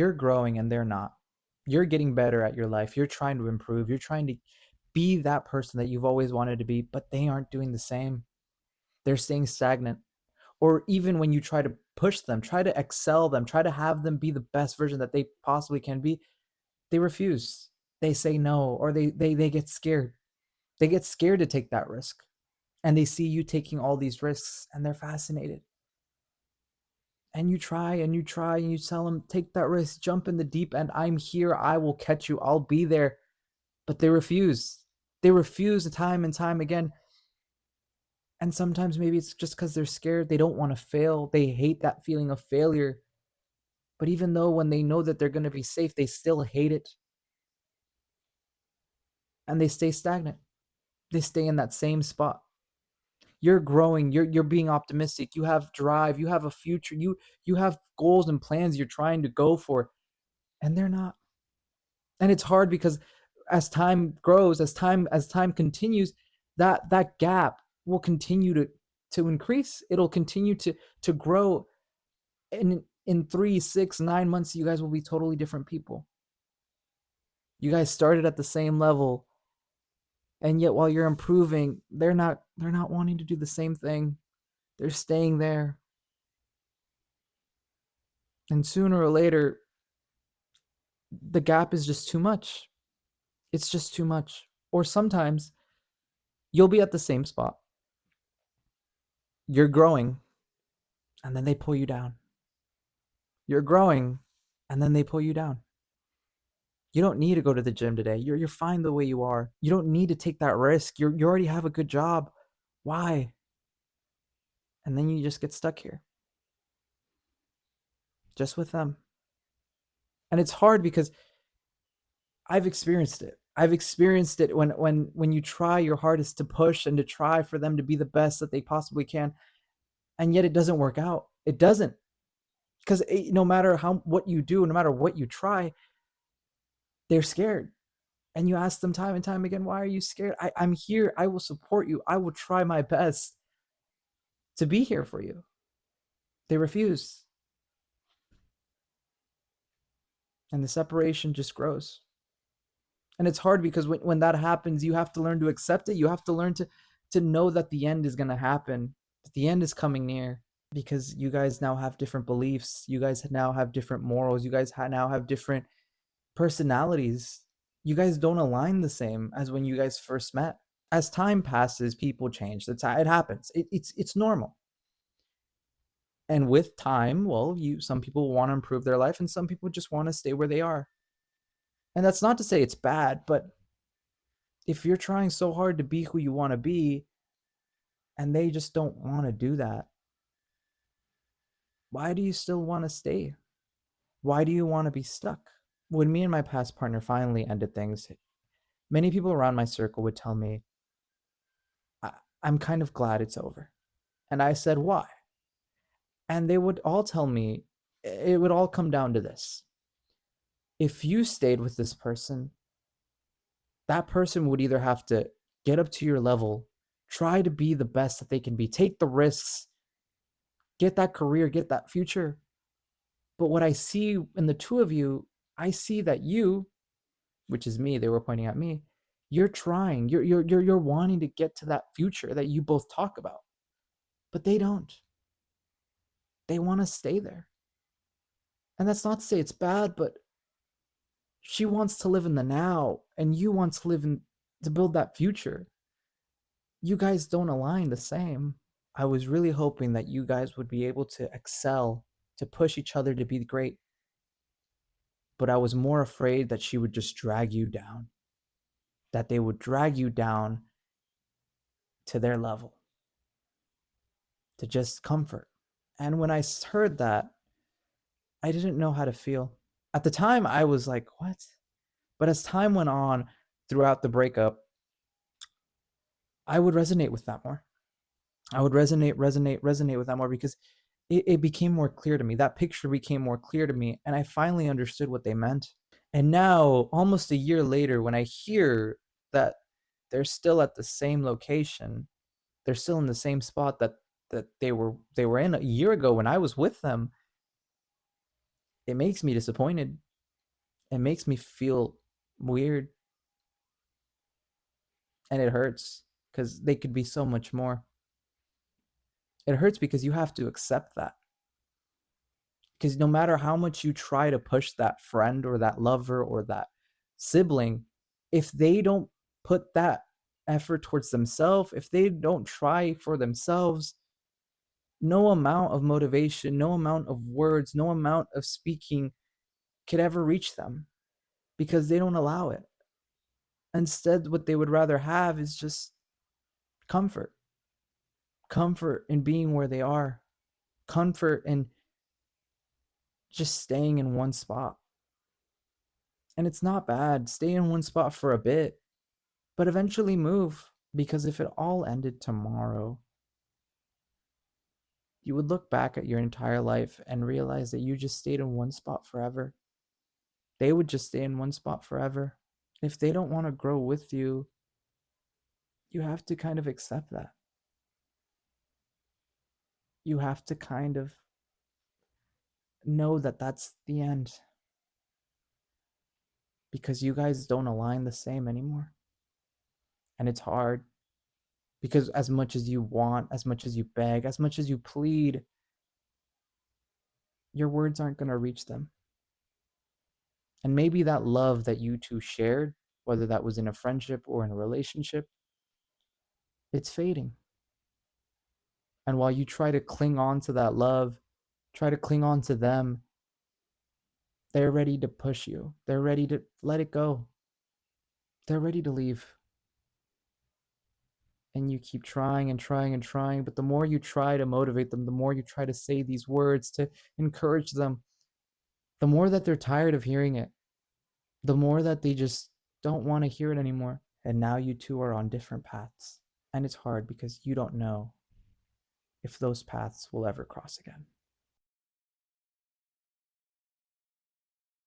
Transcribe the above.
You're growing and they're not. You're getting better at your life. You're trying to improve. You're trying to be that person that you've always wanted to be, but they aren't doing the same. They're staying stagnant. Or even when you try to push them, try to excel them, try to have them be the best version that they possibly can be, they refuse. They say no, or they get scared. They get scared to take that risk. And they see you taking all these risks and they're fascinated. And you try and you try and you tell them, take that risk, jump in the deep end. I'm here. I will catch you. I'll be there. But they refuse. They refuse time and time again. And sometimes maybe it's just because they're scared. They don't want to fail. They hate that feeling of failure. But even though when they know that they're going to be safe, they still hate it. And they stay stagnant. They stay in that same spot. You're growing, you're being optimistic, you have drive, you have a future, you have goals and plans you're trying to go for, and they're not. And it's hard because as time grows, as time continues, that gap will continue to increase. It'll continue to grow. And in 3, 6, 9 months, you guys will be totally different people. You guys started at the same level, and yet while you're improving, they're not wanting to do the same thing. They're staying there. And sooner or later, the gap is just too much. It's just too much. Or sometimes you'll be at the same spot. You're growing, and then they pull you down. You're growing, and then they pull you down. You don't need to go to the gym today. You're fine the way you are. You don't need to take that risk. You already have a good job. Why? And then you just get stuck here, just with them. And it's hard because I've experienced it. I've experienced it when you try your hardest to push and to try for them to be the best that they possibly can, and yet it doesn't work out. It doesn't, because no matter how what you do, no matter what you try, they're scared. And you ask them time and time again, why are you scared? I'm here. I will support you. I will try my best to be here for you. They refuse, and the separation just grows. And it's hard because when that happens, you have to learn to accept it. You have to learn to know that the end is going to happen, that the end is coming near, because you guys now have different beliefs. You guys now have different morals. You guys now have different personalities. You guys don't align the same as when you guys first met. As time passes, people change. It happens. It's normal. And with time, well, some people want to improve their life, and some people just want to stay where they are. And that's not to say it's bad, but if you're trying so hard to be who you want to be, and they just don't want to do that, why do you still want to stay? Why do you want to be stuck? When me and my past partner finally ended things, many people around my circle would tell me, I'm kind of glad it's over. And I said, why? And they would all tell me, it would all come down to this. If you stayed with this person, that person would either have to get up to your level, try to be the best that they can be, take the risks, get that career, get that future. But what I see in the two of you, I see that you, which is me, they were pointing at me, you're trying, you're wanting to get to that future that you both talk about. But they don't. They want to stay there. And that's not to say it's bad, but she wants to live in the now, and you want to live in to build that future. You guys don't align the same. I was really hoping that you guys would be able to excel, to push each other to be great. But I was more afraid that she would just drag you down, that they would drag you down to their level, to just comfort. And when I heard that, I didn't know how to feel. At the time, I was like, what? But as time went on throughout the breakup, I would resonate with that more. I would resonate with that more because it became more clear to me. That picture became more clear to me, and I finally understood what they meant. And now, almost a year later, when I hear that they're still at the same location, they're still in the same spot that they were in a year ago when I was with them, it makes me disappointed. It makes me feel weird, and it hurts because they could be so much more. It hurts because you have to accept that. Because no matter how much you try to push that friend or that lover or that sibling, if they don't put that effort towards themselves, if they don't try for themselves, no amount of motivation, no amount of words, no amount of speaking could ever reach them because they don't allow it. Instead, what they would rather have is just comfort, comfort in being where they are, comfort in just staying in one spot. And it's not bad. Stay in one spot for a bit, but eventually move. Because if it all ended tomorrow, you would look back at your entire life and realize that you just stayed in one spot forever. They would just stay in one spot forever. If they don't want to grow with you, you have to kind of accept that. You have to kind of know that that's the end because you guys don't align the same anymore. And it's hard because as much as you want, as much as you beg, as much as you plead, your words aren't going to reach them. And maybe that love that you two shared, whether that was in a friendship or in a relationship, it's fading. And while you try to cling on to that love, try to cling on to them, they're ready to push you. They're ready to let it go. They're ready to leave. And you keep trying and trying and trying. But the more you try to motivate them, the more you try to say these words to encourage them, the more that they're tired of hearing it, the more that they just don't want to hear it anymore. And now you two are on different paths. And it's hard because you don't know if those paths will ever cross again.